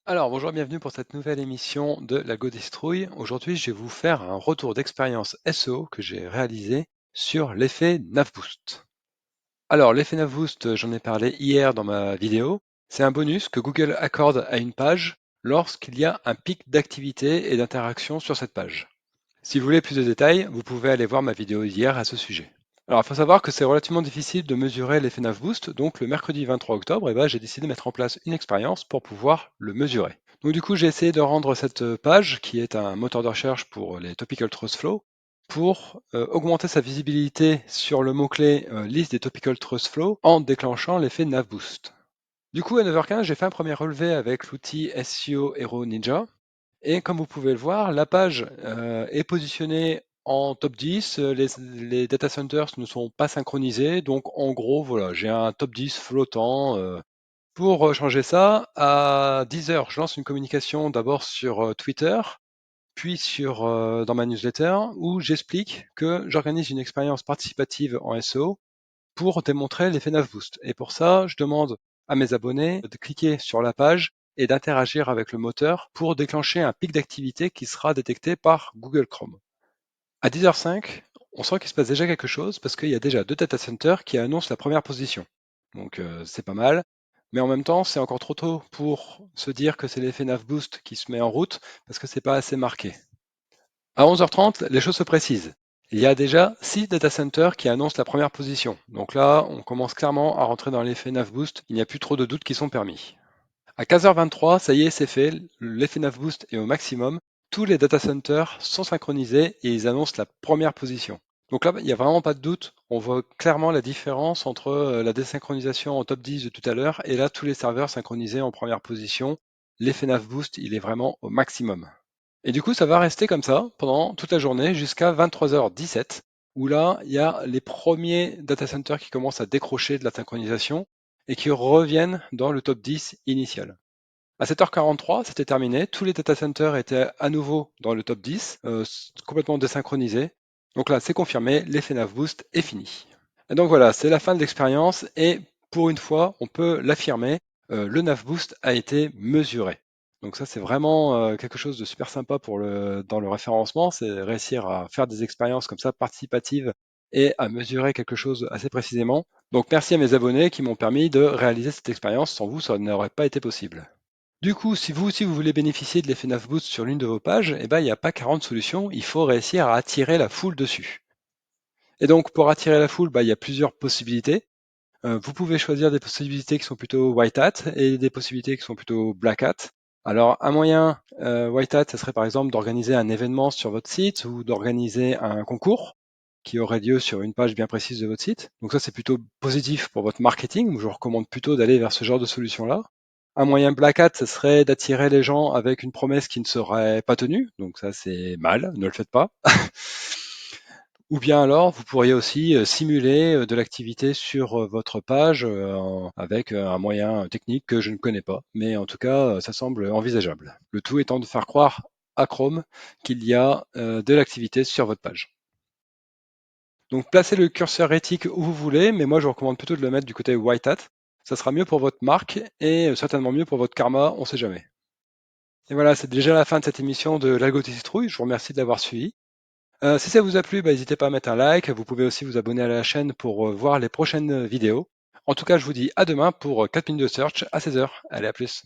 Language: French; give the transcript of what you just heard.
Alors, bonjour, bienvenue pour cette nouvelle émission de l'Algo Distrouille. Aujourd'hui, je vais vous faire un retour d'expérience SEO que j'ai réalisé sur l'effet NavBoost. Alors, l'effet NavBoost, j'en ai parlé hier dans ma vidéo. C'est un bonus que Google accorde à une page lorsqu'il y a un pic d'activité et d'interaction sur cette page. Si vous voulez plus de détails, vous pouvez aller voir ma vidéo d'hier à ce sujet. Alors, il faut savoir que c'est relativement difficile de mesurer l'effet NavBoost, donc le mercredi 23 octobre, j'ai décidé de mettre en place une expérience pour pouvoir le mesurer. Donc du coup, j'ai essayé de rendre cette page, qui est un moteur de recherche pour les Topical Trust Flow, pour augmenter sa visibilité sur le mot-clé liste des Topical Trust Flow en déclenchant l'effet NavBoost. Du coup, à 9h15, j'ai fait un premier relevé avec l'outil SEO Hero Ninja. Et comme vous pouvez le voir, la page est positionnée en top 10. Les data centers ne sont pas synchronisés. Donc en gros, voilà, j'ai un top 10 flottant. Pour changer ça, à 10h, je lance une communication d'abord sur Twitter, puis dans ma newsletter, où j'explique que j'organise une expérience participative en SEO pour démontrer l'effet NavBoost. Et pour ça, je demande à mes abonnés de cliquer sur la page et d'interagir avec le moteur pour déclencher un pic d'activité qui sera détecté par Google Chrome. À 10h05, on sent qu'il se passe déjà quelque chose parce qu'il y a déjà deux data centers qui annoncent la première position. Donc c'est pas mal. Mais en même temps, c'est encore trop tôt pour se dire que c'est l'effet NavBoost qui se met en route parce que c'est pas assez marqué. À 11h30, les choses se précisent. Il y a déjà 6 data centers qui annoncent la première position. Donc là, on commence clairement à rentrer dans l'effet NavBoost. Il n'y a plus trop de doutes qui sont permis. À 15h23, ça y est, c'est fait. L'effet NavBoost est au maximum. Tous les data centers sont synchronisés et ils annoncent la première position. Donc là, il n'y a vraiment pas de doute. On voit clairement la différence entre la désynchronisation en top 10 de tout à l'heure et là, tous les serveurs synchronisés en première position. L'effet NavBoost, il est vraiment au maximum. Et du coup, ça va rester comme ça pendant toute la journée jusqu'à 23h17, où là, il y a les premiers data centers qui commencent à décrocher de la synchronisation et qui reviennent dans le top 10 initial. À 7h43, c'était terminé. Tous les data centers étaient à nouveau dans le top 10, complètement désynchronisés. Donc là, c'est confirmé, l'effet NavBoost est fini. Et donc voilà, c'est la fin de l'expérience et pour une fois, on peut l'affirmer, le NavBoost a été mesuré. Donc ça, c'est vraiment quelque chose de super sympa dans le référencement, c'est réussir à faire des expériences comme ça participatives et à mesurer quelque chose assez précisément. Donc merci à mes abonnés qui m'ont permis de réaliser cette expérience. Sans vous, ça n'aurait pas été possible. Du coup, si vous aussi vous voulez bénéficier de l'effet NavBoost sur l'une de vos pages, eh ben, il n'y a pas 40 solutions, il faut réussir à attirer la foule dessus. Et donc, pour attirer la foule, il y a plusieurs possibilités. Vous pouvez choisir des possibilités qui sont plutôt white hat et des possibilités qui sont plutôt black hat. Alors, un moyen white hat, ce serait par exemple d'organiser un événement sur votre site ou d'organiser un concours qui aurait lieu sur une page bien précise de votre site. Donc ça, c'est plutôt positif pour votre marketing. Je vous recommande plutôt d'aller vers ce genre de solution-là. Un moyen black hat, ce serait d'attirer les gens avec une promesse qui ne serait pas tenue. Donc ça, c'est mal, ne le faites pas. Ou bien alors, vous pourriez aussi simuler de l'activité sur votre page avec un moyen technique que je ne connais pas. Mais en tout cas, ça semble envisageable. Le tout étant de faire croire à Chrome qu'il y a de l'activité sur votre page. Donc placez le curseur éthique où vous voulez, mais moi je vous recommande plutôt de le mettre du côté white hat. Ça sera mieux pour votre marque et certainement mieux pour votre karma, on ne sait jamais. Et voilà, c'est déjà la fin de cette émission de l'Algo Citrouille. Je vous remercie de l'avoir suivi. Si ça vous a plu, n'hésitez pas à mettre un like. Vous pouvez aussi vous abonner à la chaîne pour voir les prochaines vidéos. En tout cas, je vous dis à demain pour 4 minutes de search à 16h. Allez, à plus.